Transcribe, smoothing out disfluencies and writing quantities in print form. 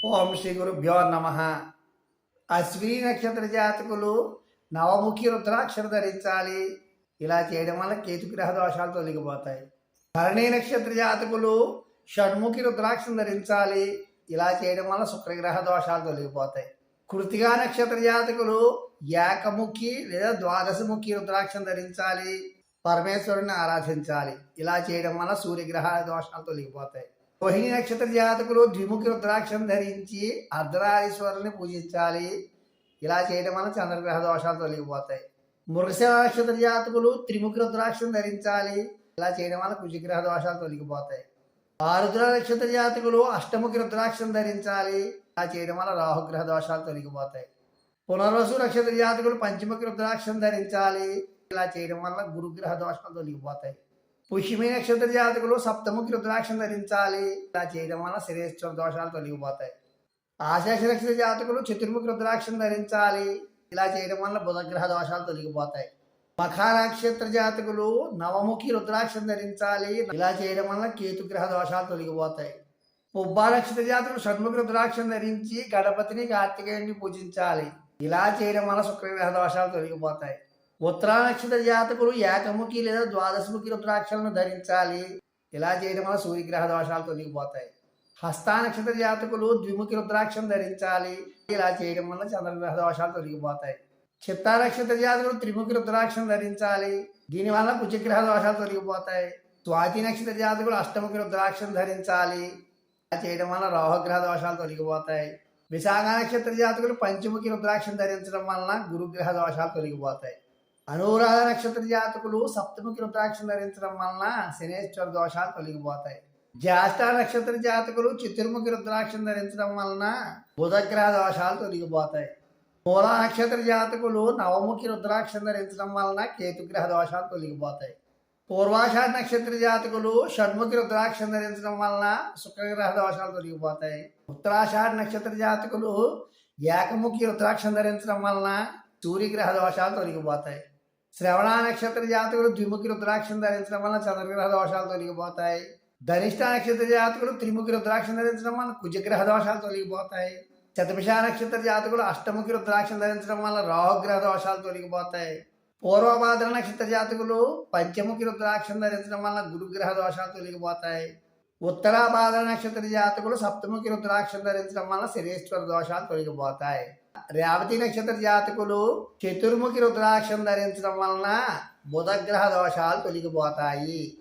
ఓం శ్రీ గురుభ్యో నమ. అశ్విని నక్షత్ర జాతకులు నవముఖి రుద్రాక్షర ధరించాలి. ఇలా చేయడం వల్ల కేతుగ్రహ దోషాలు తొలగిపోతాయి. భరణి నక్షత్ర జాతకులు షణ్ముఖి రుద్రాక్షరం ధరించాలి. ఇలా చేయడం వల్ల శుక్రగ్రహ దోషాలు తొలగిపోతాయి. కృతికా నక్షత్ర జాతకులు ఏకముఖి లేదా ద్వాదశముఖి రుద్రాక్షరం ధరించాలి. పరమేశ్వరుని ఆరాధించాలి. ఇలా చేయడం వల్ల సూర్యగ్రహ దోషాలు తొలగిపోతాయి. రోహిణి నక్షత్ర జాతకులు ద్విముఖి రుద్రాక్షం ధరించి అర్ధనారీశ్వరుని పూజించాలి. ఇలా చేయడం వల్ల చంద్రగ్రహ దోషాలు తొలగిపోతాయి. మృగశిర నక్షత్ర జాతకులు త్రిముఖి రుద్రాక్షం ధరించాలి. ఇలా చేయడం వల్ల కుజగ్రహ దోషాలు తొలగిపోతాయి. ఆరుద్ర నక్షత్ర జాతకులు అష్టముఖి రుద్రాక్షం ధరించాలి. ఇలా చేయడం వల్ల రాహుగ్రహ దోషాలు తొలగిపోతాయి. పునర్వసు నక్షత్ర జాతకులు పంచముఖి రుద్రాక్షం ధరించాలి. ఇలా చేయడం వల్ల గురుగ్రహ దోషాలు తొలగిపోతాయి. పుష్యమి నక్షత్ర జాతకులు సప్తముఖి రుద్రాక్షం ధరించాలి. ఇలా చేయడం వల్ల శరీరేశ్వర దోషాలు తొలగిపోతాయి. ఆశేష నక్షత్ర జాతకులు చతుర్ముఖి రుద్రాక్షం ధరించాలి. ఇలా చేయడం వల్ల బుధగ్రహ దోషాలు తొలగిపోతాయి. మఖా నక్షత్ర జాతకులు నవముఖి రుద్రాక్షం ధరించాలి. ఇలా చేయడం వల్ల కేతుగ్రహ దోషాలు తొలగిపోతాయి. పుబ్బా నక్షత్ర జాతకులు షణ్ముఖి రుద్రాక్షం ధరించి గణపతిని కార్తికేయుని పూజించాలి. ఇలా చేయడం వల్ల శుక్రగ్రహ దోషాలు తొలగిపోతాయి. ఉత్తరా నక్షత్ర జాతకులు ఏకముఖి లేదా ద్వాదశముఖి రుద్రాక్షలను ధరించాలి. ఇలా చేయడం వల్ల సూర్యగ్రహ దోషాలు తొలగిపోతాయి. హస్తా నక్షత్ర జాతకులు ద్విముఖి రుద్రాక్షం ధరించాలి. ఇలా చేయడం వల్ల చంద్రగ్రహ దోషాలు తొలగిపోతాయి. చిత్తా నక్షత్ర జాతకులు త్రిముఖి రుద్రాక్షం ధరించాలి. దీనివల్ల కుజగ్రహ దోషాలు తొలగిపోతాయి. స్వాతి నక్షత్ర జాతకులు అష్టముఖి రుద్రాక్షం ధరించాలి. ఇలా చేయడం వల్ల రాహుగ్రహ దోషాలు తొలగిపోతాయి. విశాఖ నక్షత్ర జాతకులు పంచముఖి రుద్రాక్షం ధరించడం వలన గురుగ్రహ దోషాలు తొలగిపోతాయి. అనురాధ నక్షత్ర జాతకులు సప్తముఖి రుద్రాక్షం ధరించడం వలన శనేశ్వర దోషాలు తొలగిపోతాయి. జ్యేష్ఠ నక్షత్ర జాతకులు చతుర్ముఖి రుద్రాక్షం ధరించడం వలన బుధగ్రహ దోషాలు తొలగిపోతాయి. మూలా నక్షత్ర జాతకులు నవముఖి రుద్రాక్షం ధరించడం వలన కేతుగ్రహ దోషాలు తొలగిపోతాయి. పూర్వాషాఢ నక్షత్ర జాతకులు షణ్ముఖి రుద్రాక్షం ధరించడం వలన శుక్రగ్రహ దోషాలు తొలగిపోతాయి. ఉత్తరాషాఢ నక్షత్ర జాతకులు ఏకముఖి రుద్రాక్షం ధరించడం వలన సూర్యగ్రహ దోషాలు తొలగిపోతాయి. శ్రవణ నక్షత్ర జాతకులు ద్విముఖి రుద్రాక్షం ధరించడం వలన చంద్రగ్రహ దోషాలు తొలగిపోతాయి. ధనిష్ట నక్షత్ర జాతకులు త్రిముఖి రుద్రాక్షం ధరించడం వలన కుజగ్రహ దోషాలు తొలగిపోతాయి. శతభిష నక్షత్ర జాతకులు అష్టముఖి రుద్రాక్షం ధరించడం వలన రాహుగ్రహ దోషాలు తొలగిపోతాయి. పూర్వభాద్ర నక్షత్ర జాతకులు పంచముఖి రుద్రాక్షం ధరించడం వలన గురుగ్రహ దోషాలు తొలగిపోతాయి. ఉత్తరాభాద్ర నక్షత్ర జాతకులు సప్తముఖి రుద్రాక్షం ధరించడం వలన శరీరేశ్వర దోషాలు తొలగిపోతాయి. రేవతి నక్షత్ర జాతకులు చతుర్ముఖి రుద్రాక్షం ధరించడం వలన బుధగ్రహ దోషాలు తొలగిపోతాయి.